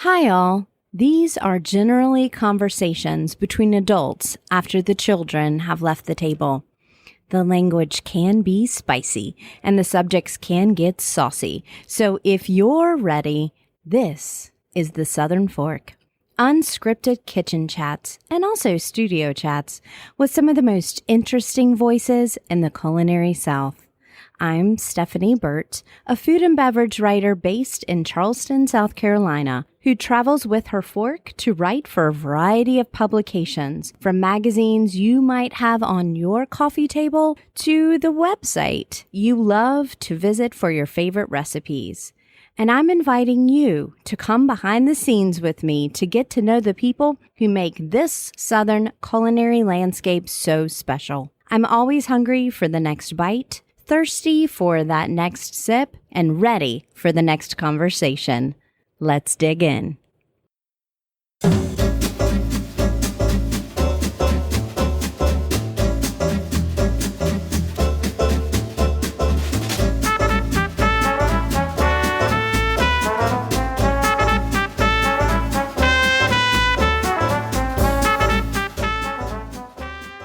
Hi, all. These are generally conversations between adults after the children have left the table. The language can be spicy and the subjects can get saucy. So if you're ready, this is the Southern Fork. Unscripted kitchen chats and also studio chats with some of the most interesting voices in the culinary South. I'm Stephanie Burt, a food and beverage writer based in Charleston, South Carolina, who travels with her fork to write for a variety of publications, from magazines you might have on your coffee table to the website you love to visit for your favorite recipes. And I'm inviting you to come behind the scenes with me to get to know the people who make this Southern culinary landscape so special. I'm always hungry for the next bite, thirsty for that next sip, and ready for the next conversation. Let's dig in.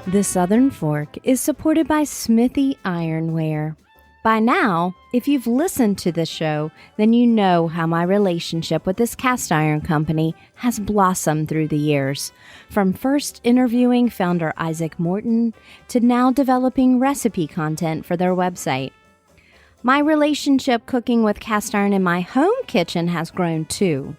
The Southern Fork is supported by Smithy Ironware. By now, if you've listened to this show, then you know how my relationship with this cast iron company has blossomed through the years. From first interviewing founder Isaac Morton to now developing recipe content for their website. My relationship cooking with cast iron in my home kitchen has grown too.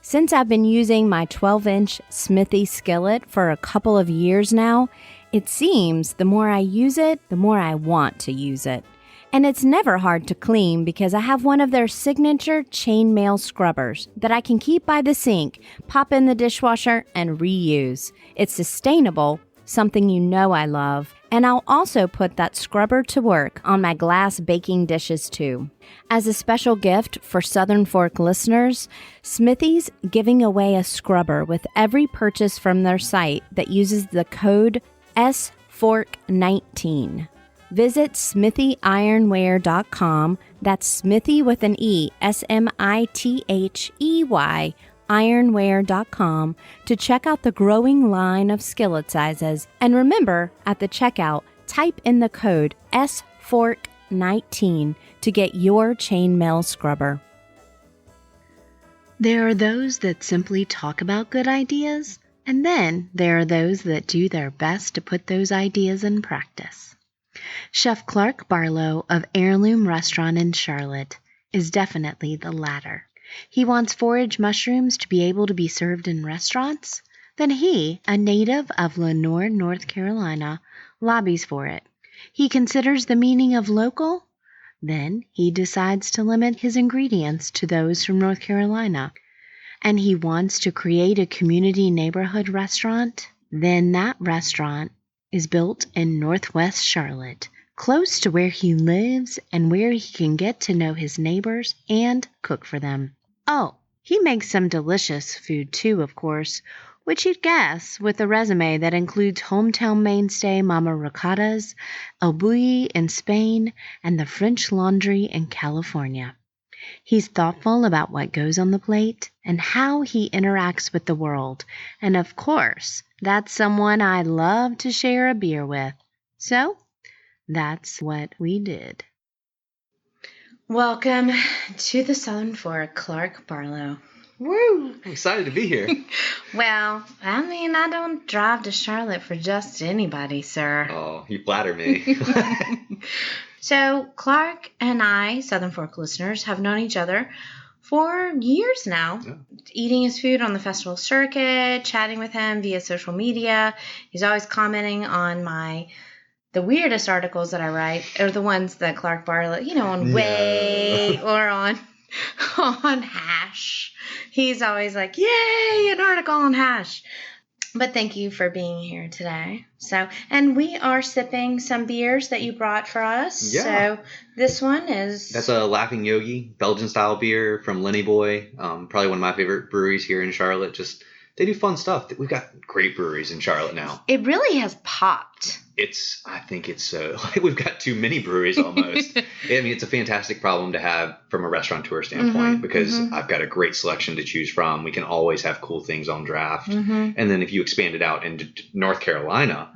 Since I've been using my 12-inch Smithy skillet for a couple of years now, it seems the more I use it, the more I want to use it. And it's never hard to clean because I have one of their signature chainmail scrubbers that I can keep by the sink, pop in the dishwasher, and reuse. It's sustainable, something you know I love, and I'll also put that scrubber to work on my glass baking dishes too. As a special gift for Southern Fork listeners, Smithy's giving away a scrubber with every purchase from their site that uses the code SFORK19. Visit smithy-ironware.com. That's Smithy with an E, SMITHEY, ironware.com to check out the growing line of skillet sizes. And remember, at the checkout, type in the code SFORK19 to get your chainmail scrubber. There are those that simply talk about good ideas, and then there are those that do their best to put those ideas in practice. Chef Clark Barlowe of Heirloom Restaurant in Charlotte is definitely the latter. He wants foraged mushrooms to be able to be served in restaurants. Then he, a native of Lenoir, North Carolina, lobbies for it. He considers the meaning of local. Then he decides to limit his ingredients to those from North Carolina. And he wants to create a community neighborhood restaurant. Then that restaurant is built in Northwest Charlotte, close to where he lives and where he can get to know his neighbors and cook for them. Oh, he makes some delicious food too, of course, which you'd guess with a resume that includes hometown mainstay Mama Ricotta's, El Bulli in Spain, and the French Laundry in California. He's thoughtful about what goes on the plate and how he interacts with the world. And of course, that's someone I love to share a beer with. So, that's what we did. Welcome to the Southern Fork, Clark Barlowe. Woo! I'm excited to be here. Well, I mean, I don't drive to Charlotte for just anybody, sir. Oh, you flatter me. So, Clark and I, Southern Fork listeners, have known each other for years now. Yeah. Eating his food on the festival circuit, chatting with him via social media. He's always commenting on the weirdest articles that I write, or the ones that Clark Barlowe, on Way or on Hash. He's always like, yay, an article on Hash. But thank you for being here today. And we are sipping some beers that you brought for us. Yeah. So this one is... That's a Laughing Yogi, Belgian-style beer from Lenny Boy. Probably one of my favorite breweries here in Charlotte. They do fun stuff. We've got great breweries in Charlotte now. It really has popped I think it's so, like, we've got too many breweries almost. I mean, it's a fantastic problem to have from a restaurateur standpoint because I've got a great selection to choose from. We can always have cool things on draft. And then if you expand it out into North Carolina,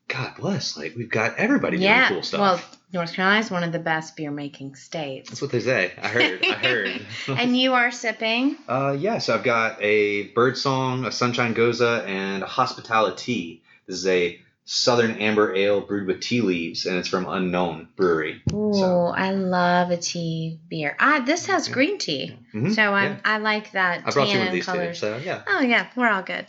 God bless, like, we've got everybody doing cool stuff. Well, North Carolina is one of the best beer making states. That's what they say. I heard. And you are sipping? So I've got a Birdsong, a Sunshine Goza, and a Hospitality. This is a Southern Amber Ale brewed with tea leaves, and it's from Unknown Brewery. Ooh, I love a tea beer. This has green tea, so I like that. I brought tan some of these colors. too, so yeah. Oh yeah, we're all good.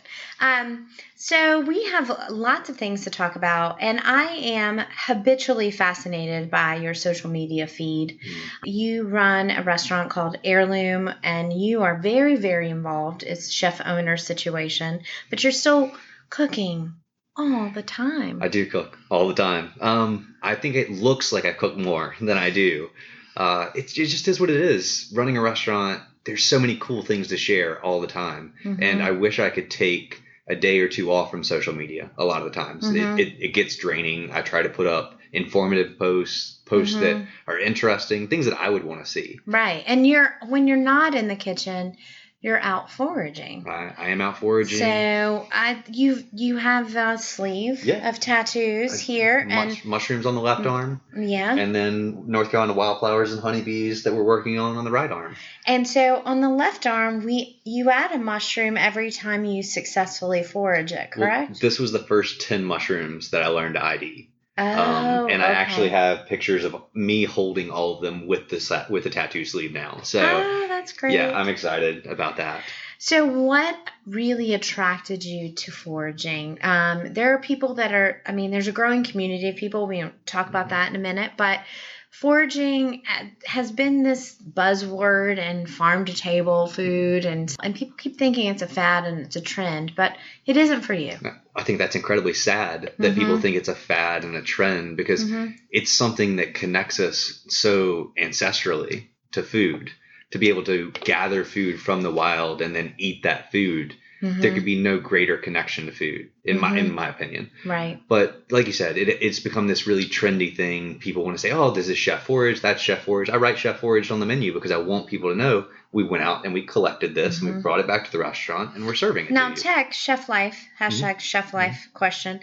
So we have lots of things to talk about, and I am habitually fascinated by your social media feed. You run a restaurant called Heirloom, and you are very, very involved. It's chef-owner situation, but you're still cooking all the time. I do cook all the time. I think it looks like I cook more than I do. It just is what it is. Running a restaurant, there's so many cool things to share all the time. And I wish I could take a day or two off from social media a lot of the times. It gets draining. I try to put up informative posts that are interesting, things that I would want to see. Right. And when you're not in the kitchen, you're out foraging. I am out foraging. So you have a sleeve of tattoos here. And mushrooms on the left arm. Yeah. And then North Carolina wildflowers and honeybees that we're working on the right arm. And so on the left arm, you add a mushroom every time you successfully forage it, correct? Well, this was the first 10 mushrooms that I learned to ID. And I actually have pictures of me holding all of them with the tattoo sleeve now. So that's great. Yeah, I'm excited about that. So what really attracted you to foraging? There are people there's a growing community of people. We won't talk about that in a minute, but foraging has been this buzzword in farm to table food, and people keep thinking it's a fad and it's a trend, but it isn't for you. I think that's incredibly sad that people think it's a fad and a trend because it's something that connects us so ancestrally to food. To be able to gather food from the wild and then eat that food, there could be no greater connection to food, in my opinion. Right. But like you said, it's become this really trendy thing. People want to say, oh, this is chef forage, that's chef forage. I write chef forage on the menu because I want people to know we went out and we collected this and we brought it back to the restaurant and we're serving it. Now, Chef Life, hashtag Chef Life question.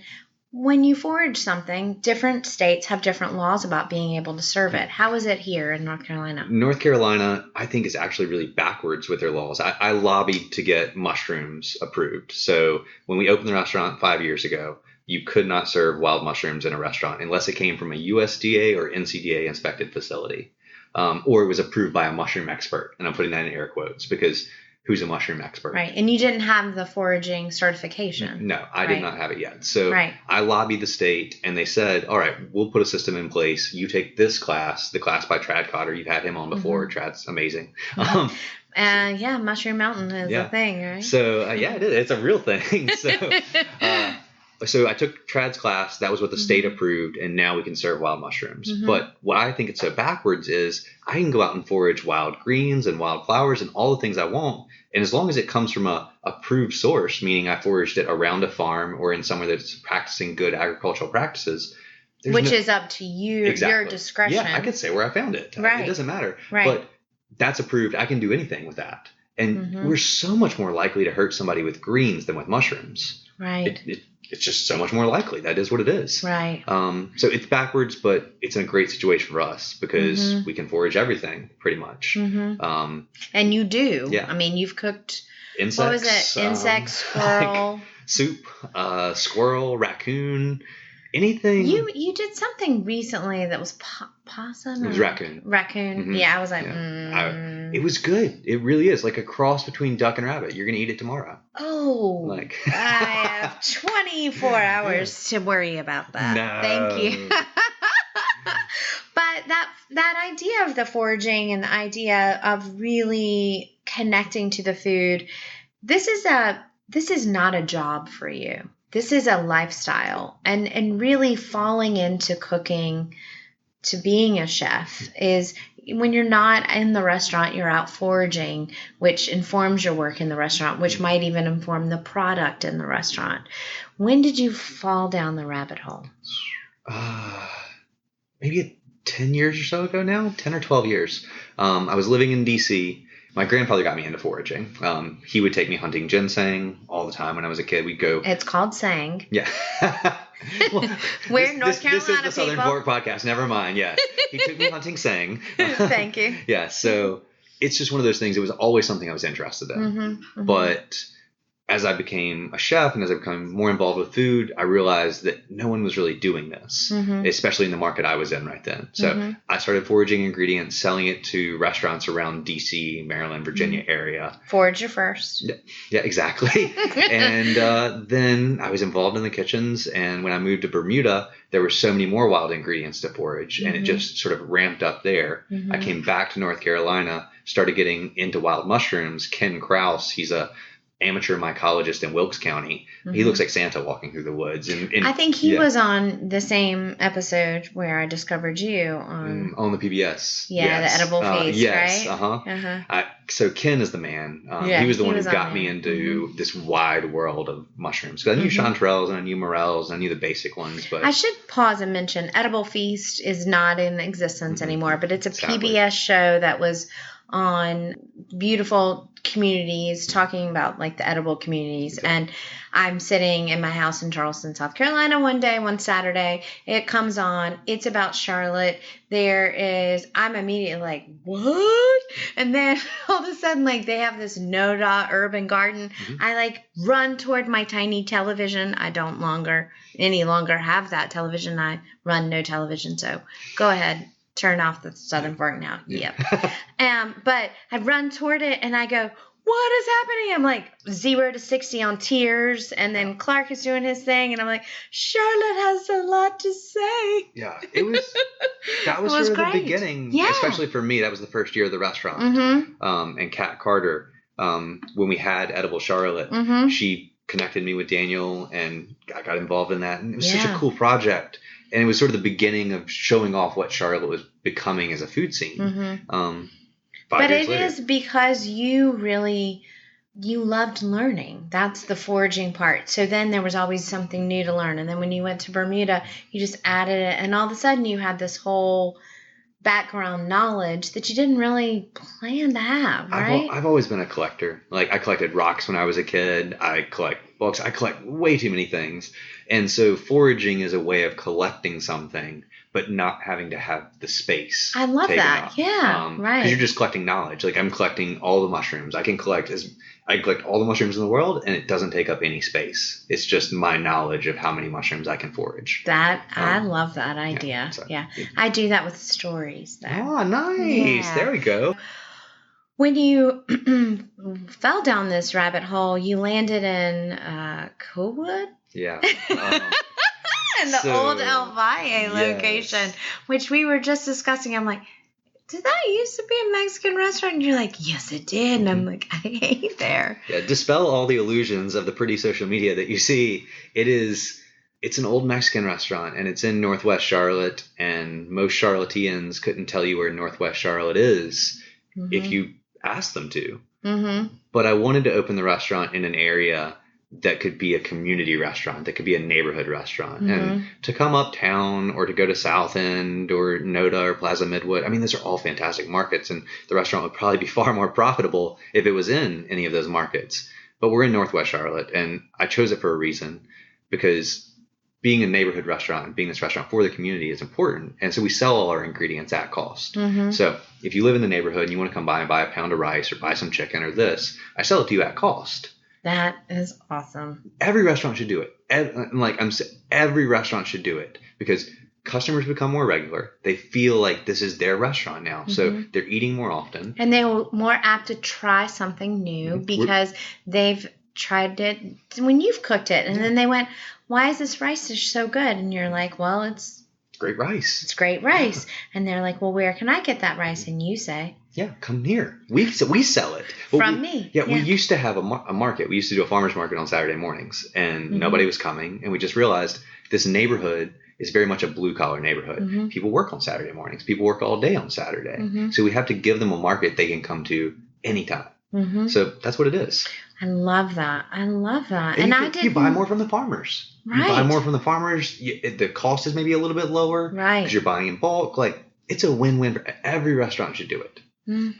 When you forage something, different states have different laws about being able to serve it. How is it here in North Carolina? North Carolina, I think, is actually really backwards with their laws. I lobbied to get mushrooms approved. So when we opened the restaurant 5 years ago, you could not serve wild mushrooms in a restaurant unless it came from a USDA or NCDA inspected facility, or it was approved by a mushroom expert. And I'm putting that in air quotes because who's a mushroom expert. Right. And you didn't have the foraging certification. No, I did not have it yet. So I lobbied the state and they said, all right, we'll put a system in place. You take this class, the class by Trad Cotter. You've had him on before. Trad's amazing. Mushroom Mountain is a thing, right? So, it is. It's a real thing. So I took Trad's class. That was what the state approved. And now we can serve wild mushrooms. But what I think it's so backwards is I can go out and forage wild greens and wild flowers and all the things I want. And as long as it comes from a approved source, meaning I foraged it around a farm or in somewhere that's practicing good agricultural practices. Which is up to you, your discretion. Yeah, I could say where I found it. Right. It doesn't matter. Right. But that's approved. I can do anything with that. And we're so much more likely to hurt somebody with greens than with mushrooms. Right. It's just so much more likely. That is what it is. Right. So it's backwards, but it's a great situation for us because we can forage everything pretty much. And you do. Yeah. I mean, you've cooked insects. What was it? Insect, squirrel. Like soup, squirrel, raccoon, anything. You did something recently that was possum? It was raccoon. Raccoon. Yeah, I was like, it was good. It really is. Like a cross between duck and rabbit. You're going to eat it tomorrow. Oh. I have 24 hours to worry about that. No. Thank you. But that idea of the foraging and the idea of really connecting to the food, this is not a job for you. This is a lifestyle, and really falling into cooking, to being a chef, is when you're not in the restaurant, you're out foraging, which informs your work in the restaurant, which might even inform the product in the restaurant. When did you fall down the rabbit hole? Maybe 10 years or so ago now, 10 or 12 years. I was living in D.C. My grandfather got me into foraging. He would take me hunting ginseng all the time when I was a kid. We'd go. It's called sang. Yeah. Well, We're in North Carolina, this is the Southern people. Pork Podcast. Never mind. Yeah. He took me hunting sang. Thank you. Yeah. So it's just one of those things. It was always something I was interested in. But as I became a chef and as I became more involved with food, I realized that no one was really doing this, especially in the market I was in right then. So I started foraging ingredients, selling it to restaurants around D.C., Maryland, Virginia area. Forager first. Yeah, exactly. And then I was involved in the kitchens. And when I moved to Bermuda, there were so many more wild ingredients to forage. And it just sort of ramped up there. I came back to North Carolina, started getting into wild mushrooms. Ken Krause, he's a amateur mycologist in Wilkes County. He looks like Santa walking through the woods. And I think he was on the same episode where I discovered you on the PBS. Yeah, the edible feast, yes, right? So Ken is the man. He was the one who got me into this wide world of mushrooms. Because I knew chanterelles and I knew morels and I knew the basic ones. But I should pause and mention Edible Feast is not in existence anymore, but it's a PBS show that was on beautiful communities, talking about like the edible communities. And I'm sitting in my house in Charleston, South Carolina one Saturday. It comes on. It's about Charlotte. I'm immediately like, what? And then all of a sudden, like they have this Noda urban garden. I like run toward my tiny television. I don't any longer have that television. I run no television. So go ahead. Turn off the Southern Fork now. Yep. But I run toward it and I go, what is happening? I'm like 0 to 60 on tears. And then Clark is doing his thing. And I'm like, Charlotte has a lot to say. Yeah. That was sort of the beginning. Yeah. Especially for me. That was the first year of the restaurant. And Kat Carter, when we had Edible Charlotte, she connected me with Daniel and I got involved in that. And it was such a cool project. And it was sort of the beginning of showing off what Charlotte was becoming as a food scene. But it is because you loved learning. That's the foraging part. So then there was always something new to learn. And then when you went to Bermuda, you just added it. And all of a sudden you had this whole background knowledge that you didn't really plan to have, right? I've always been a collector. Like I collected rocks when I was a kid. I collect books. I collect way too many things. And so foraging is a way of collecting something, but not having to have the space. I love that. Up. Yeah, right. Because you're just collecting knowledge. Like I'm collecting all the mushrooms. I collect all the mushrooms in the world, and it doesn't take up any space. It's just my knowledge of how many mushrooms I can forage. I love that idea. Yeah. I do that with stories. Oh, nice. Yeah. There we go. When you fell down this rabbit hole, you landed in Coolwood? Yeah. In the old El Valle location, which we were just discussing. I'm like, did that used to be a Mexican restaurant? And you're like, yes, it did. And I'm like, I hate there. Yeah, dispel all the illusions of the pretty social media that you see. It's an old Mexican restaurant, and it's in Northwest Charlotte, and most Charlotteans couldn't tell you where Northwest Charlotte is if you asked them to. But I wanted to open the restaurant in an area that could be a community restaurant, that could be a neighborhood restaurant. And to come uptown or to go to South End or Noda or Plaza Midwood, I mean, those are all fantastic markets, and the restaurant would probably be far more profitable if it was in any of those markets. But we're in Northwest Charlotte, and I chose it for a reason, because being a neighborhood restaurant, being this restaurant for the community is important. And so we sell all our ingredients at cost. So if you live in the neighborhood and you want to come by and buy a pound of rice or buy some chicken or this, I sell it to you at cost. That is awesome. Every restaurant should do it. Every restaurant should do it, because customers become more regular. They feel like this is their restaurant now. So they're eating more often. And they're more apt to try something new because they've tried it when you've cooked it. And then they went, why is this rice dish so good? And you're like, well, it's great rice. It's great rice. And they're like, well, where can I get that rice? And you say, yeah, come here. We sell it. From me. Yeah, we used to have a market. We used to do a farmer's market on Saturday mornings, and nobody was coming. And we just realized this neighborhood is very much a blue collar neighborhood. People work on Saturday mornings. People work all day on Saturday. So we have to give them a market they can come to anytime. So that's what it is. I love that. And you buy more from the farmers. Right. You buy more from the farmers. The cost is maybe a little bit lower. Right. Because you're buying in bulk. Like, it's a win-win. Every restaurant should do it.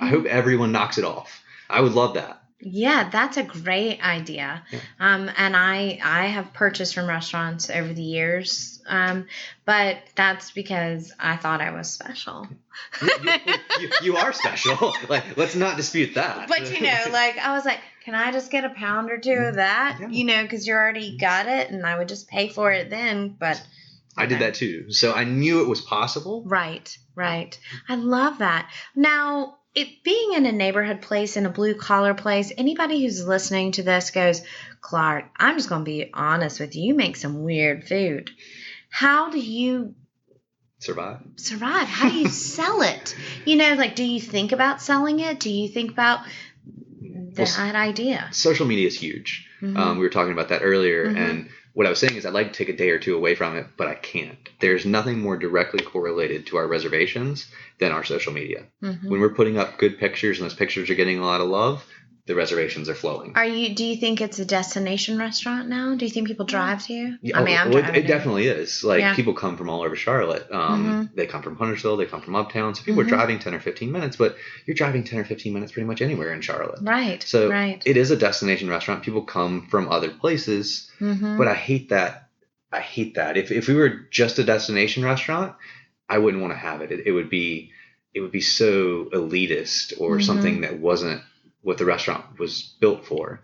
I hope everyone knocks it off. I would love that. Yeah, that's a great idea. Yeah. And I have purchased from restaurants over the years, but that's because I thought I was special. You are special. Like, let's not dispute that. But, like, I was like, can I just get a pound or two of that? Yeah. Because you already got it, and I would just pay for it then. But I did that too. So I knew it was possible. Right. I love that. Now, it being in a neighborhood place, in a blue collar place, anybody who's listening to this goes, Clark, I'm just going to be honest with you. You make some weird food. How do you survive? How do you sell it? Like, do you think about selling it? Do you think about that idea? Social media is huge. We were talking about that earlier. And what I was saying is I'd like to take a day or two away from it, but I can't. There's nothing more directly correlated to our reservations than our social media. When we're putting up good pictures and those pictures are getting a lot of love, the reservations are flowing. Do you think it's a destination restaurant now? Do you think people drive to you? Yeah, it definitely is. Like, people come from all over Charlotte. They come from Huntersville. They come from Uptown. So people are driving 10 or 15 minutes, but you're driving 10 or 15 minutes pretty much anywhere in Charlotte. Right. So it is a destination restaurant. People come from other places, but I hate that. If we were just a destination restaurant, I wouldn't want to have it. It would be so elitist or something that wasn't what the restaurant was built for.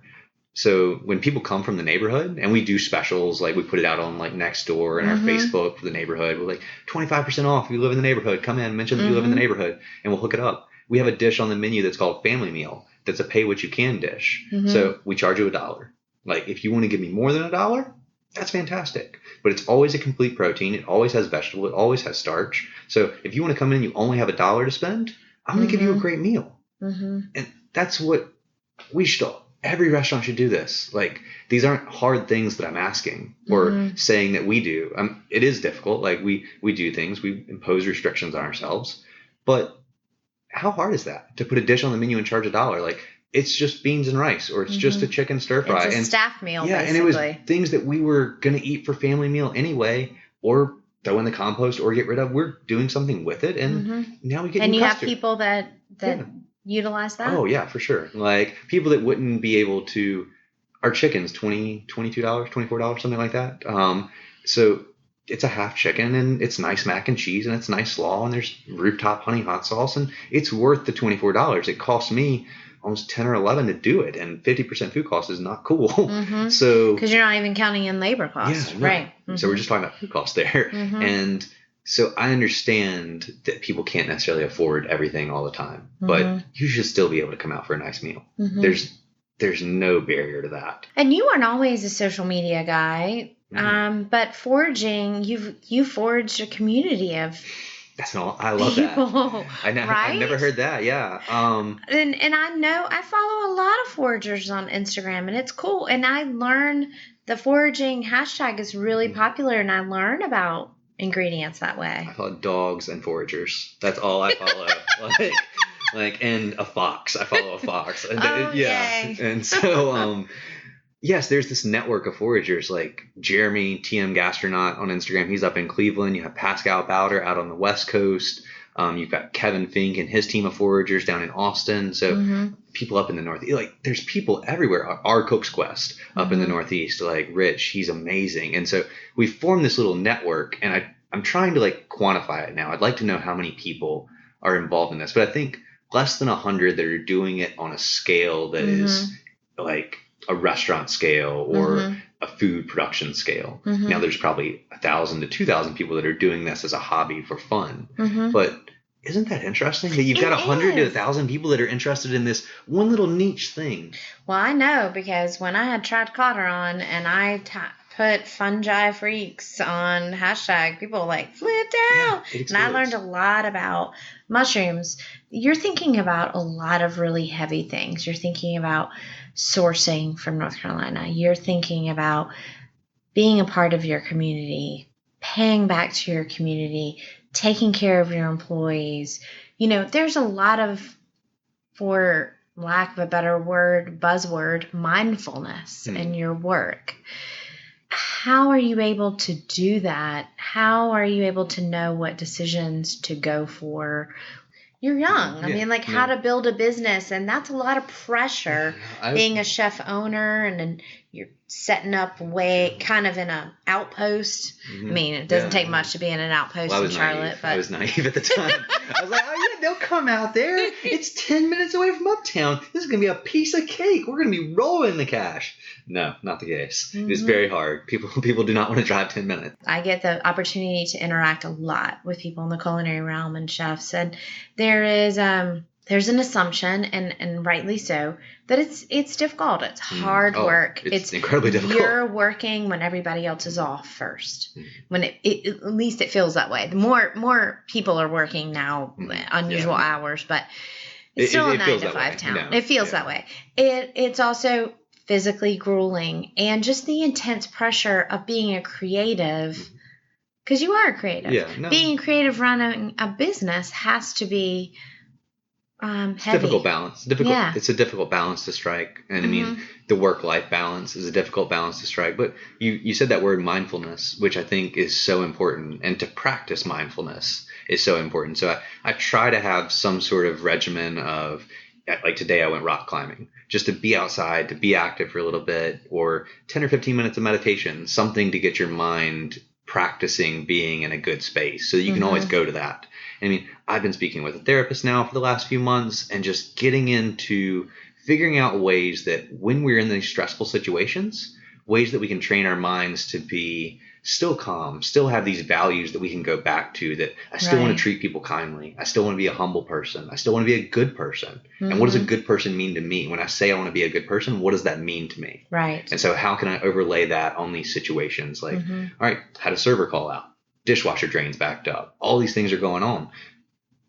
So when people come from the neighborhood, and we do specials, like we put it out on like Nextdoor and our Facebook for the neighborhood, we're like 25% off if you live in the neighborhood. Come in, mention that you live in the neighborhood, and we'll hook it up. We have a dish on the menu that's called Family Meal. That's a pay what you can dish. So we charge you $1. Like, if you want to give me more than $1, that's fantastic. But it's always a complete protein. It always has vegetable. It always has starch. So if you want to come in and you only have $1 to spend, I'm going to give you a great meal. And that's what every restaurant should do this. Like, these aren't hard things that I'm asking or saying that we do. It is difficult. Like, we do things. We impose restrictions on ourselves. But how hard is that? To put a dish on the menu and charge $1? Like, it's just beans and rice, or it's just a chicken stir fry. It's a staff meal, basically. And it was things that we were going to eat for family meal anyway, or throw in the compost or get rid of. We're doing something with it, and now we get And new you customers. Have people that utilize that? Oh, yeah, for sure. Like, people that wouldn't be able to – our chicken's $22, $24, something like that. So it's a half chicken, and it's nice mac and cheese, and it's nice slaw, and there's rooftop honey hot sauce, and it's worth the $24. It costs me almost 10 or 11 to do it, and 50% food cost is not cool. So because you're not even counting in labor costs. Yeah, right. So we're just talking about food costs there. And so I understand that people can't necessarily afford everything all the time, but you should still be able to come out for a nice meal. There's no barrier to that. And you weren't always a social media guy, but foraging, you foraged a community of That's all. I love people, that. I've never heard that. Yeah. And I know I follow a lot of foragers on Instagram, and it's cool. And I learn the foraging hashtag is really popular, and I learn about ingredients that way. I follow dogs and foragers. That's all I follow. and a fox. I follow a fox. And yay. And so yes, there's this network of foragers like Jeremy TM Gastronaut on Instagram. He's up in Cleveland. You have Pascal Bowder out on the West Coast. You've got Kevin Fink and his team of foragers down in Austin. So people up in the Northeast, like, there's people everywhere. Our Cook's Quest up in the Northeast, like Rich, he's amazing. And so we formed this little network, and I'm trying to like quantify it now. I'd like to know how many people are involved in this, but I think less than 100 that are doing it on a scale that is like a restaurant scale or a food production scale. Now there's probably 1,000 to 2,000 people that are doing this as a hobby for fun. But isn't that interesting that you've got 100 to 1,000 people that are interested in this one little niche thing? Well, I know, because when I had tried Cotter on and I put fungi freaks on hashtag, people like flipped out. And I learned a lot about mushrooms. You're thinking about a lot of really heavy things. You're thinking about sourcing from North Carolina. You're thinking about being a part of your community, paying back to your community, taking care of your employees. There's a lot of, for lack of a better word, buzzword, mindfulness in your work. How are you able to do that? How are you able to know what decisions to go for? You're young. How to build a business, and that's a lot of pressure. Being a chef owner, and then you're setting up kind of in an outpost. It doesn't take much to be in an outpost in Charlotte. But I was naive at the time. I was like, oh yeah, they'll come out there. It's 10 minutes away from Uptown. This is gonna be a piece of cake. We're gonna be rolling the cash. No, not the case. It's very hard. People do not want to drive 10 minutes. I get the opportunity to interact a lot with people in the culinary realm and chefs, and there's an assumption, and rightly so, that it's difficult. It's hard work. It's incredibly difficult. You're working when everybody else is off first. When at least it feels that way. The more people are working now, unusual hours, but it's still a 9 to 5 town. No, it feels that way. It's also physically grueling, and just the intense pressure of being a creative, because you are a creative. Being a creative running a business has to be it's a difficult balance. It's a difficult balance to strike. And the work-life balance is a difficult balance to strike. But you said that word mindfulness, which I think is so important. And to practice mindfulness is so important. So I try to have some sort of regimen of, like today I went rock climbing, just to be outside, to be active for a little bit, or 10 or 15 minutes of meditation, something to get your mind practicing being in a good space so that you can always go to that. I've been speaking with a therapist now for the last few months, and just getting into figuring out ways that when we're in these stressful situations, ways that we can train our minds to be still calm, still have these values that we can go back to, that I still want to treat people kindly. I still want to be a humble person. I still want to be a good person. And what does a good person mean to me? When I say I want to be a good person, what does that mean to me? Right. And so how can I overlay that on these situations? Like, all right, had a server call out, dishwasher drains backed up. All these things are going on.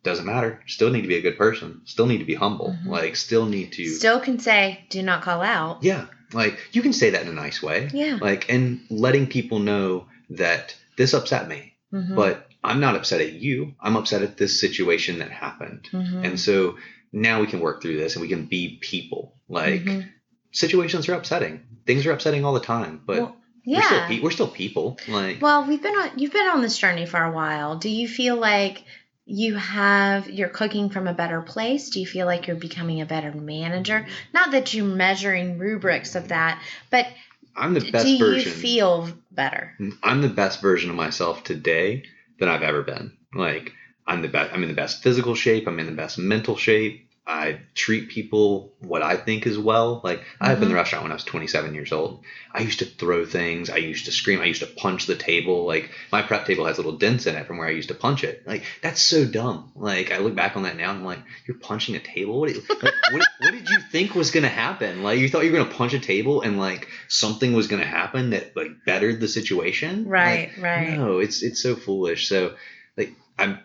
Doesn't matter. Still need to be a good person. Still need to be humble. Still can say, do not call out. Yeah. Like, you can say that in a nice way. Yeah. Like, and letting people know that this upset me, but I'm not upset at you. I'm upset at this situation that happened. And so now we can work through this, and we can be people. Like, situations are upsetting. Things are upsetting all the time, but we're still people. Like, well, you've been on this journey for a while. Do you feel like you're cooking from a better place? Do you feel like you're becoming a better manager? Not that you're measuring rubrics of that, but I'm the best version. Do you feel better? I'm the best version of myself today than I've ever been. Like, I'm in the best physical shape. I'm in the best mental shape. I treat people what I think is well. Like, I opened the restaurant when I was 27 years old. I used to throw things. I used to scream. I used to punch the table. Like, my prep table has little dents in it from where I used to punch it. Like, that's so dumb. Like, I look back on that now and I'm like, you're punching a table? What did you think was going to happen? Like, you thought you were going to punch a table and like something was going to happen that like bettered the situation? Right. No, it's so foolish. So like, I'm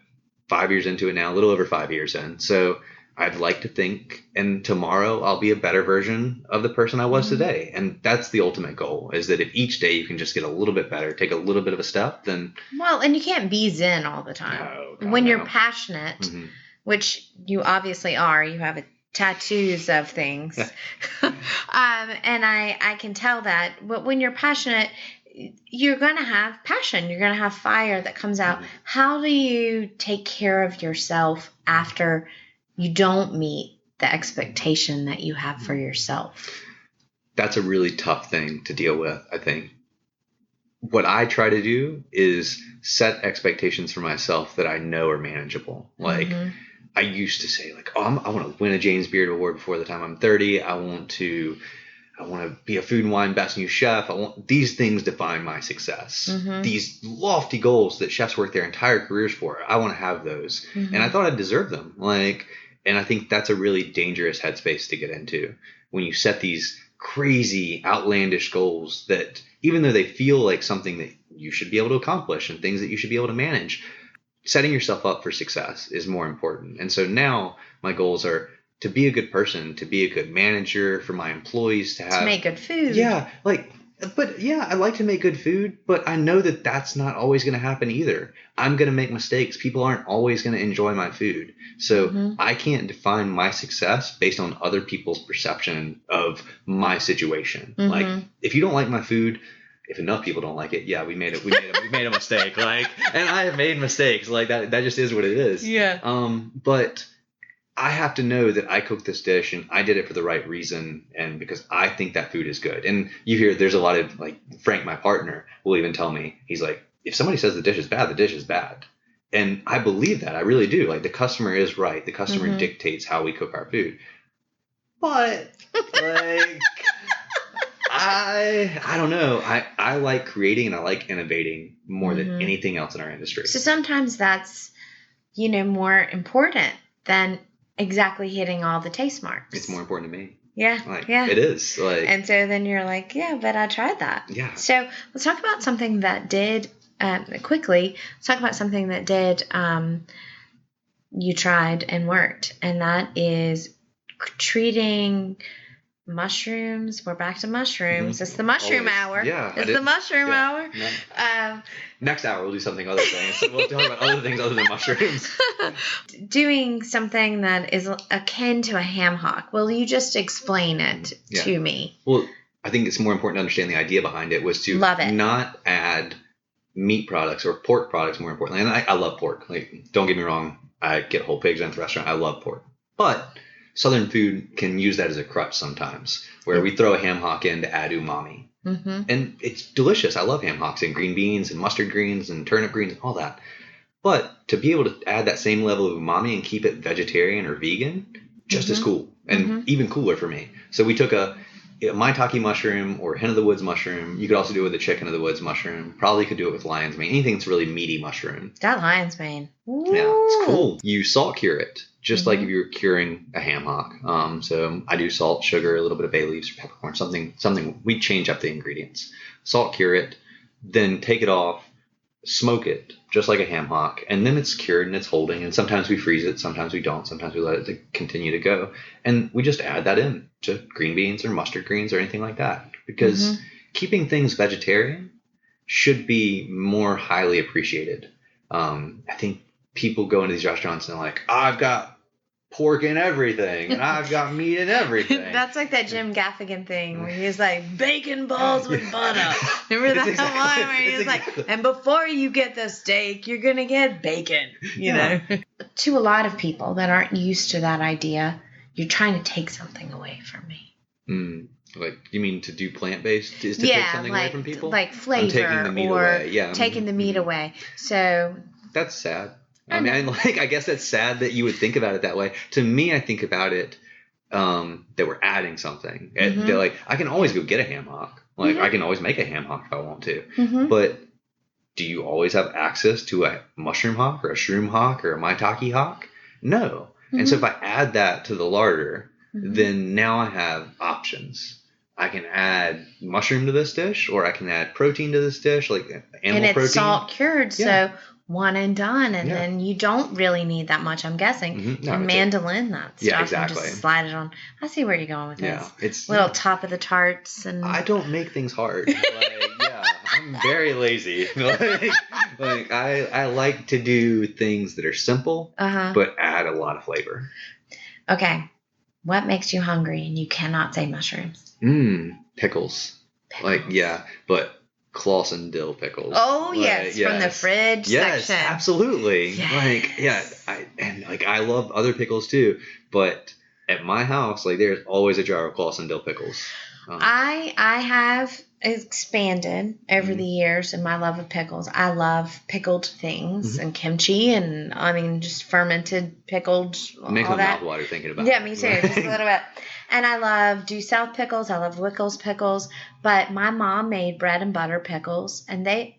5 years into it now, a little over 5 years in. So I'd like to think, and tomorrow I'll be a better version of the person I was today. And that's the ultimate goal, is that if each day you can just get a little bit better, take a little bit of a step, then... Well, and you can't be zen all the time. When you're passionate, which you obviously are, you have tattoos of things. And I can tell that. But when you're passionate, you're going to have passion. You're going to have fire that comes out. How do you take care of yourself after you don't meet the expectation that you have for yourself? That's a really tough thing to deal with, I think. What I try to do is set expectations for myself that I know are manageable. Like, I used to say, like, I want to win a James Beard Award before the time I'm 30. I want to be a food and wine best new chef. These things define my success. These lofty goals that chefs work their entire careers for, I want to have those. And I thought I deserved them. Like, and I think that's a really dangerous headspace to get into when you set these crazy, outlandish goals that, even though they feel like something that you should be able to accomplish and things that you should be able to manage, setting yourself up for success is more important. And so now my goals are to be a good person, to be a good manager, for my employees to make good food. Yeah. Like, But yeah, I like to make good food, but I know that that's not always going to happen either. I'm going to make mistakes. People aren't always going to enjoy my food. So I can't define my success based on other people's perception of my situation. Like, if you don't like my food, if enough people don't like it, yeah, we made a mistake. Like, and I have made mistakes. Like that just is what it is. Yeah. But I have to know that I cooked this dish and I did it for the right reason and because I think that food is good. And you hear there's a lot of, like, Frank, my partner, will even tell me, he's like, if somebody says the dish is bad, the dish is bad. And I believe that. I really do. Like, the customer is right. The customer dictates how we cook our food. But, like, I don't know. I like creating and I like innovating more than anything else in our industry. So sometimes that's, more important than exactly hitting all the taste marks. It's more important to me. Yeah. Like, yeah. It is. Like, and so then you're like, yeah, but I tried that. Yeah. So let's talk about something that did, quickly, let's talk about something that did, you tried and worked. And that is treating mushrooms. We're back to mushrooms. It's the mushroom hour. Yeah. It's the mushroom hour. Next hour we'll do something other things. We'll talk about other things other than mushrooms. Doing something that is akin to a ham hock. Will you just explain it to me? Well, I think it's more important to understand the idea behind it was to not add meat products or pork products, more importantly. And I love pork. Like, don't get me wrong. I get whole pigs at the restaurant. I love pork. But Southern food can use that as a crutch sometimes, where we throw a ham hock in to add umami. And it's delicious. I love ham hocks and green beans and mustard greens and turnip greens and all that. But to be able to add that same level of umami and keep it vegetarian or vegan, just as cool and even cooler for me. So we took a maitake mushroom or hen of the woods mushroom. You could also do it with a chicken of the woods mushroom. Probably could do it with lion's mane. Anything that's really meaty mushroom. That lion's mane. Ooh. Yeah, it's cool. You salt cure it, just like if you were curing a ham hock. So I do salt, sugar, a little bit of bay leaves, peppercorn, something. We change up the ingredients. Salt cure it, then take it off, smoke it, just like a ham hock, and then it's cured and it's holding. And sometimes we freeze it, sometimes we don't. Sometimes we let it continue to go, and we just add that in to green beans or mustard greens or anything like that. Because keeping things vegetarian should be more highly appreciated. I think people go into these restaurants and they're like, I've got pork in everything and I've got meat in everything. That's like that Jim Gaffigan thing where he's like, bacon balls with butter. Remember that one where he's like, and before you get the steak, you're going to get bacon, you know? To a lot of people that aren't used to that idea, you're trying to take something away from me. Like, you mean to do plant-based is to take something away from people? Like flavor. I'm taking the meat away. Yeah. Taking the meat away. So that's sad. I mean, I guess that's sad that you would think about it that way. To me, I think about it that we're adding something. That, like, I can always go get a ham hock. Like, I can always make a ham hock if I want to. But do you always have access to a mushroom hock or a shroom hock or a maitake hock? No. And so if I add that to the larder, then now I have options. I can add mushroom to this dish, or I can add protein to this dish, like animal protein. And it's salt cured, so one and done, and then you don't really need that much, I'm guessing. No, and mandolin that stuff. Yeah, exactly. And just slide it on. I see where you're going with this. It's little top of the tarts. And I don't make things hard. I'm very lazy. like I like to do things that are simple, but add a lot of flavor. Okay. What makes you hungry and you cannot say mushrooms? Pickles. Like, but Clausen dill pickles. Oh, yes, from the fridge section. Yes, absolutely. Yes. Like, I love other pickles too, but at my house, like, there's always a jar of Clausen dill pickles. I have expanded over the years in my love of pickles. I love pickled things and kimchi, and I mean just fermented pickled. Makes my mouth water thinking about it. Yeah, me too. Just a little bit. And I love due south pickles. I love Wickles pickles. But my mom made bread and butter pickles, and that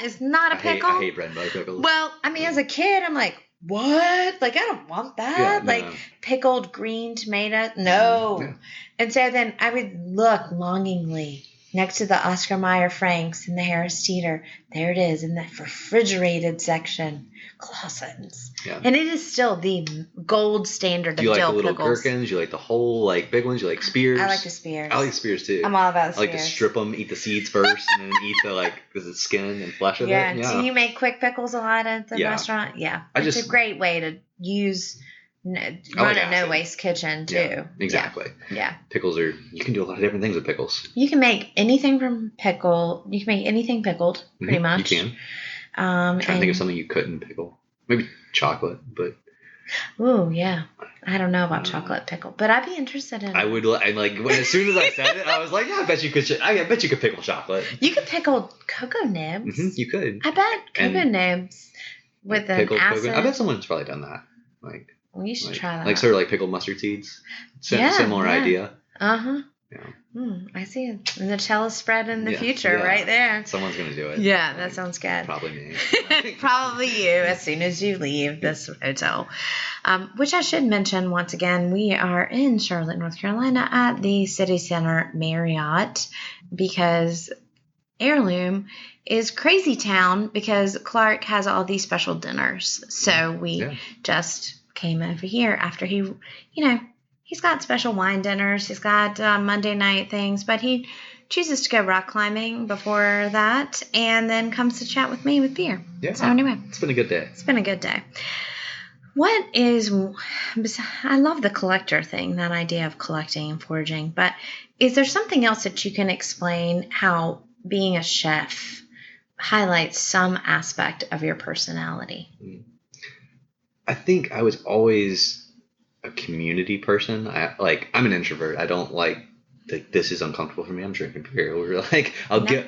is not a pickle. I hate bread and butter pickles. Well, I mean, as a kid, I'm like, what? Like, I don't want that. Yeah, no. Like, pickled green tomato? No. And so then I would look longingly next to the Oscar Mayer Franks and the Harris Teeter. There it is in the refrigerated section. Clausen's. Yeah. And it is still the gold standard of dill pickles. Do you like the little gherkins? You like the whole, like, big ones? You like spears? I like the spears. I like spears, too. I'm all about the I like spears. to strip them, eat the seeds first, and then eat the, like, the skin and flesh of it. Yeah. Do you make quick pickles a lot at the restaurant? Yeah. It's a great way to run a no-waste kitchen, too. Yeah, exactly. Yeah. Pickles you can do a lot of different things with pickles. You can make anything you can make anything pickled, pretty much. You can. I'm trying to think of something you couldn't pickle. Maybe chocolate, but... Ooh, yeah. I don't know about chocolate pickle, but I'd be interested in it. I would, as soon as I said it, I was like, yeah, I bet you could pickle chocolate. You could pickle cocoa nibs. Mm-hmm, you could. I bet cocoa nibs with an acid. Cocoa. I bet someone's probably done that. You should try that. Like sort of like pickled mustard seeds. Similar idea. Uh-huh. Yeah. I see it. Nutella spread in the future right there. Someone's going to do it. Yeah, that sounds good. Probably me. Probably you as soon as you leave this hotel. Which I should mention once again, we are in Charlotte, North Carolina at the City Center Marriott because Heirloom is crazy town because Clark has all these special dinners. So we just came over here after he's got special wine dinners. He's got Monday night things, but he chooses to go rock climbing before that and then comes to chat with me with beer. Yeah. So anyway. It's been a good day. It's been a good day. I love the collector thing, that idea of collecting and foraging, but is there something else that you can explain how being a chef highlights some aspect of your personality? I think I was always a community person. I'm an introvert. I don't like this is uncomfortable for me. I'm drinking beer. I'll get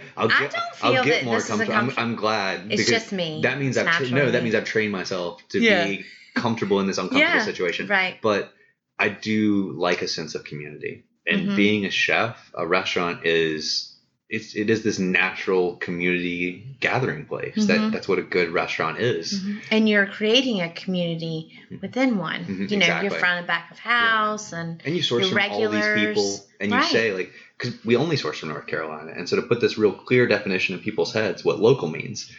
more comfortable. I'm glad. It's just me. That means I've trained myself to be comfortable in this uncomfortable situation. Right. But I do like a sense of community. And being a chef, a restaurant it is this natural community gathering place. That's what a good restaurant is. And you're creating a community within one. Your front and back of house and you source your from all these people, and you say because we only source from North Carolina, and so to put this real clear definition in people's heads, what local means.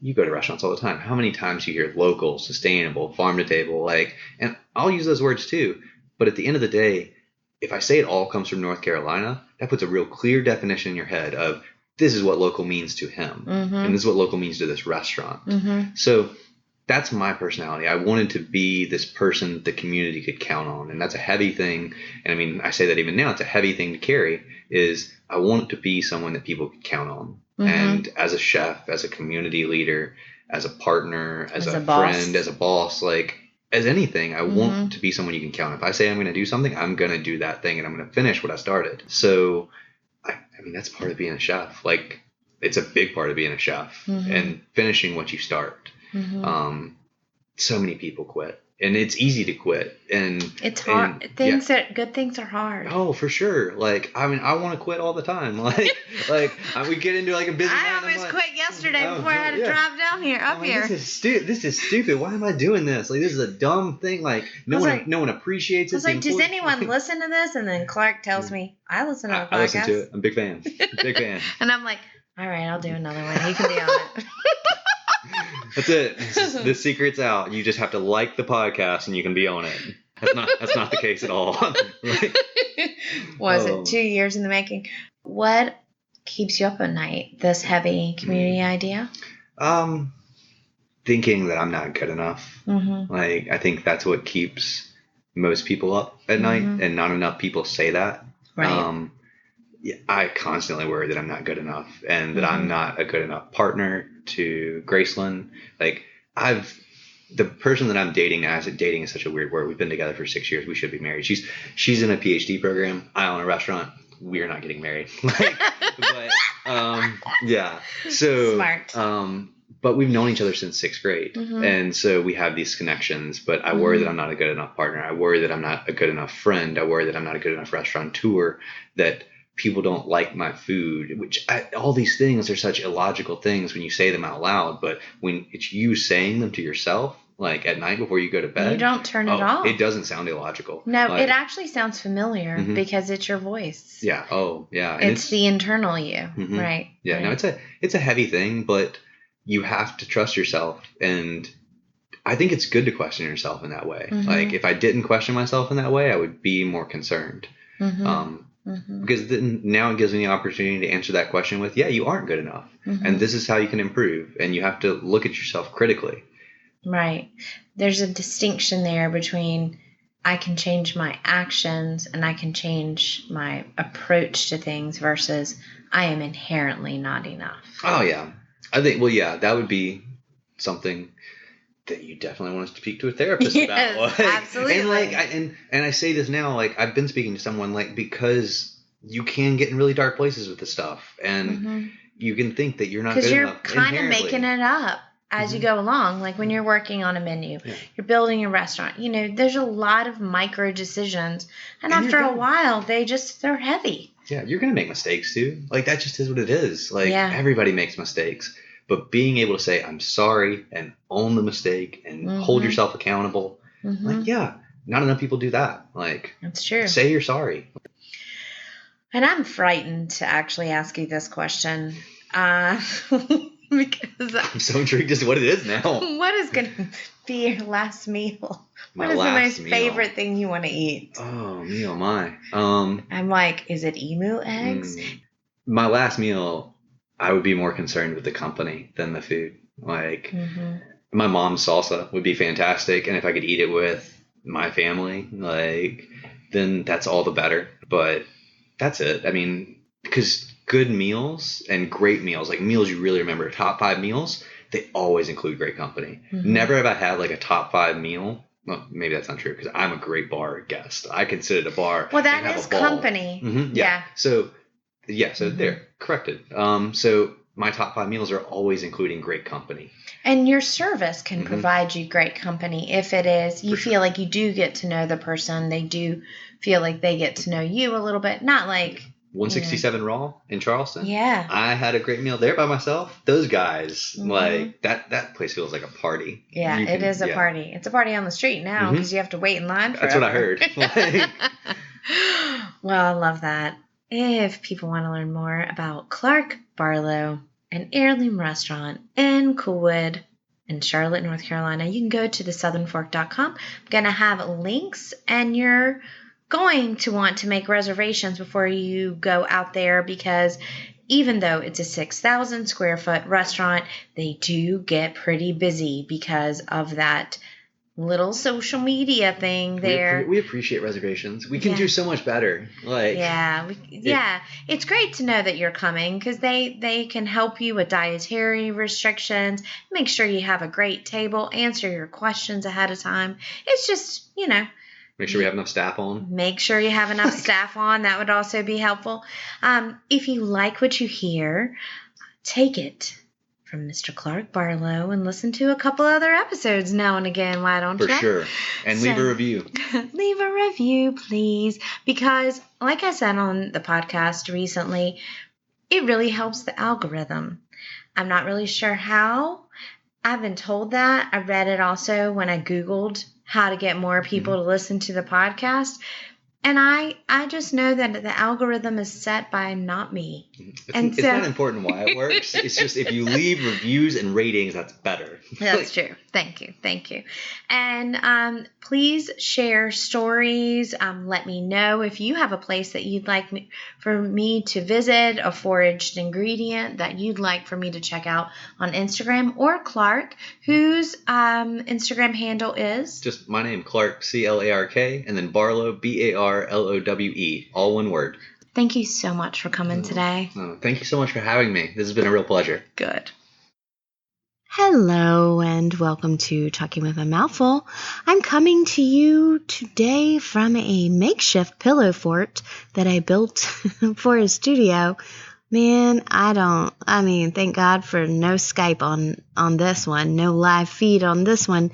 You go to restaurants all the time. How many times you hear local, sustainable, farm to table, and I'll use those words too. But at the end of the day, if I say it all comes from North Carolina, that puts a real clear definition in your head of this is what local means to him. And this is what local means to this restaurant. So that's my personality. I wanted to be this person the community could count on. And that's a heavy thing. And I mean, I say that even now, it's a heavy thing to carry, is I want to be someone that people could count on. And as a chef, as a community leader, as a partner, as a friend, as a boss, as anything, I want to be someone you can count on. If I say I'm going to do something, I'm going to do that thing and I'm going to finish what I started. So, I mean, that's part of being a chef. It's a big part of being a chef and finishing what you start. So many people quit. And it's easy to quit. And it's hard. Good things are hard. Oh, for sure. I want to quit all the time. We get into a busy I almost quit yesterday before I had to drive down here, here. This is stupid. Why am I doing this? This is a dumb thing. No one appreciates it. I was like, does anyone listen to this? And then Clark tells me, I listen to the podcast. I listen to it. I'm a big fan. Big fan. And I'm like, all right, I'll do another one. You can be on it. That's it. The secret's out. You just have to like the podcast and you can be on it. That's not the case at all. Was it 2 years in the making? What keeps you up at night? This heavy community idea? Thinking that I'm not good enough. I think that's what keeps most people up at night, and not enough people say that. Right. I constantly worry that I'm not good enough and that I'm not a good enough partner to Graceland. The person that I'm dating now, dating is such a weird word. We've been together for 6 years. We should be married. She's in a PhD program. I own a restaurant. We are not getting married. So smart. But we've known each other since 6th grade. And so we have these connections, but I worry that I'm not a good enough partner. I worry that I'm not a good enough friend. I worry that I'm not a good enough restaurateur, that people don't like my food, all these things are such illogical things when you say them out loud, but when it's you saying them to yourself, like at night before you go to bed. You don't turn it off. It doesn't sound illogical. No, it actually sounds familiar because it's your voice. Yeah. Oh, yeah. And it's the internal you, right? Yeah. Right. No, it's a heavy thing, but you have to trust yourself, and I think it's good to question yourself in that way. Like if I didn't question myself in that way, I would be more concerned. Because then now it gives me the opportunity to answer that question with, yeah, you aren't good enough. And this is how you can improve. And you have to look at yourself critically. Right. There's a distinction there between I can change my actions and I can change my approach to things versus I am inherently not enough. Oh, yeah. I think, well, yeah, that would be something that you definitely want to speak to a therapist about. Like, absolutely. And like, I say this now, like I've been speaking to someone, like, because you can get in really dark places with this stuff, and you can think that you're not good enough. Because you're kind of making it up as you go along. Like when you're working on a menu, you're building a restaurant. You know, there's a lot of micro decisions, and after a while, they're heavy. Yeah, you're gonna make mistakes too. Like that just is what it is. Like everybody makes mistakes. But being able to say, I'm sorry, and own the mistake, and hold yourself accountable. Like, yeah, not enough people do that. Like, that's true. Say you're sorry. And I'm frightened to actually ask you this question. Because I'm so intrigued as to what it is now. What is going to be your last meal? What is the most favorite thing you want to eat? Oh, meal, my. I'm like, is it emu eggs? My last meal, I would be more concerned with the company than the food. Like, my mom's salsa would be fantastic, and if I could eat it with my family, like, then that's all the better. But that's it. I mean, because good meals and great meals, like meals you really remember, top 5 meals, they always include great company. Never have I had like a top 5 meal. Well, maybe that's not true because I'm a great bar guest. I can sit at a bar. Well, that is company. Yeah. So there, corrected. So my top 5 meals are always including great company. And your service can provide you great company if it is, you feel like you do get to know the person. They do feel like they get to know you a little bit. Not like 167 Raw in Charleston. Yeah. I had a great meal there by myself. Those guys, like, that place feels like a party. Yeah, it is a party. It's a party on the street now because you have to wait in line forever. That's what I heard. Well, I love that. If people want to learn more about Clark Barlowe, an heirloom restaurant in Coolwood in Charlotte, North Carolina, you can go to thesouthernfork.com. I'm going to have links, and you're going to want to make reservations before you go out there because even though it's a 6,000 square foot restaurant, they do get pretty busy because of that little social media thing there. We appreciate reservations. We can do so much better. Like it's great to know that you're coming because they can help you with dietary restrictions, make sure you have a great table, answer your questions ahead of time. It's just, make sure we have enough staff on. Make sure you have enough staff on. That would also be helpful. If you like what you hear, take it from Mr. Clark Barlowe and listen to a couple other episodes now and again. Why don't you? For sure. And leave a review. Leave a review, please. Because, like I said on the podcast recently, it really helps the algorithm. I'm not really sure how. I've been told that. I read it also when I Googled how to get more people to listen to the podcast. And I just know that the algorithm is set by not me. It's not important why it works. It's just if you leave reviews and ratings, that's better. That's true. Thank you. And please share stories. Let me know if you have a place that you'd like for me to visit, a foraged ingredient that you'd like for me to check out on Instagram, or Clark, whose Instagram handle is? Just my name, Clark, Clark, and then Barlowe, Barlowe, all one word. Thank you so much for coming today. Thank you so much for having me. This has been a real pleasure. Good. Hello and welcome to Talking with a Mouthful. I'm coming to you today from a makeshift pillow fort that I built for a studio. Man, thank God for no Skype on this one, no live feed on this one.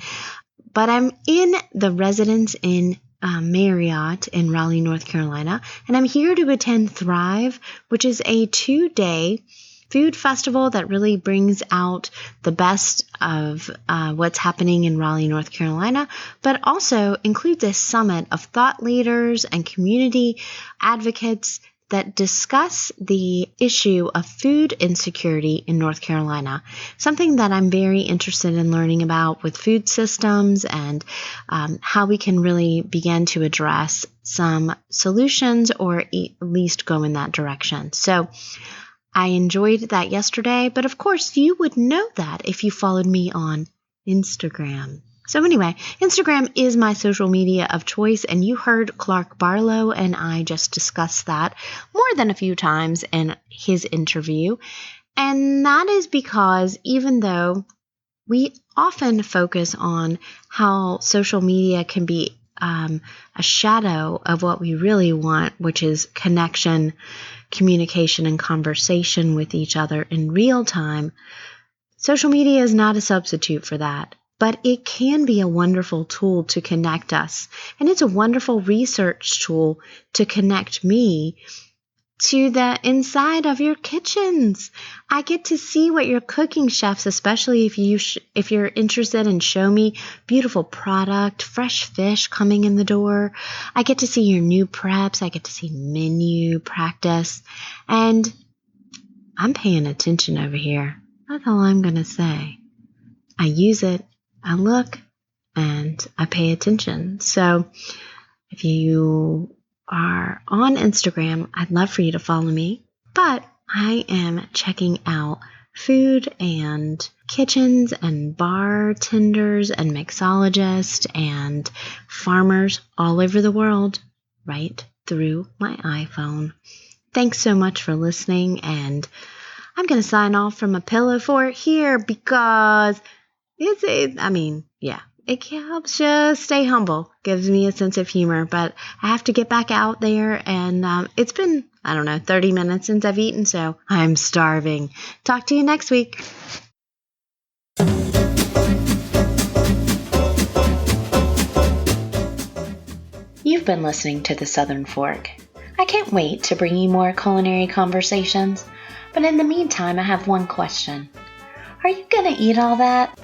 But I'm in the Residence Inn Marriott in Raleigh, North Carolina, and I'm here to attend Thrive, which is a 2-day food festival that really brings out the best of what's happening in Raleigh, North Carolina, but also includes a summit of thought leaders and community advocates that discuss the issue of food insecurity in North Carolina, something that I'm very interested in learning about with food systems and how we can really begin to address some solutions or at least go in that direction. So I enjoyed that yesterday, but of course you would know that if you followed me on Instagram. So anyway, Instagram is my social media of choice, and you heard Clark Barlowe and I just discuss that more than a few times in his interview. And that is because even though we often focus on how social media can be a shadow of what we really want, which is connection, communication, and conversation with each other in real time, social media is not a substitute for that. But it can be a wonderful tool to connect us. And it's a wonderful research tool to connect me to the inside of your kitchens. I get to see what you're cooking, chefs, especially if you're interested in show me beautiful product, fresh fish coming in the door. I get to see your new preps. I get to see menu practice. And I'm paying attention over here. That's all I'm going to say. I use it. I look and I pay attention. So if you are on Instagram, I'd love for you to follow me. But I am checking out food and kitchens and bartenders and mixologists and farmers all over the world right through my iPhone. Thanks so much for listening. And I'm going to sign off from a pillow fort here because it helps you stay humble, gives me a sense of humor, but I have to get back out there, and it's been, 30 minutes since I've eaten, so I'm starving. Talk to you next week. You've been listening to The Southern Fork. I can't wait to bring you more culinary conversations, but in the meantime, I have one question. Are you going to eat all that?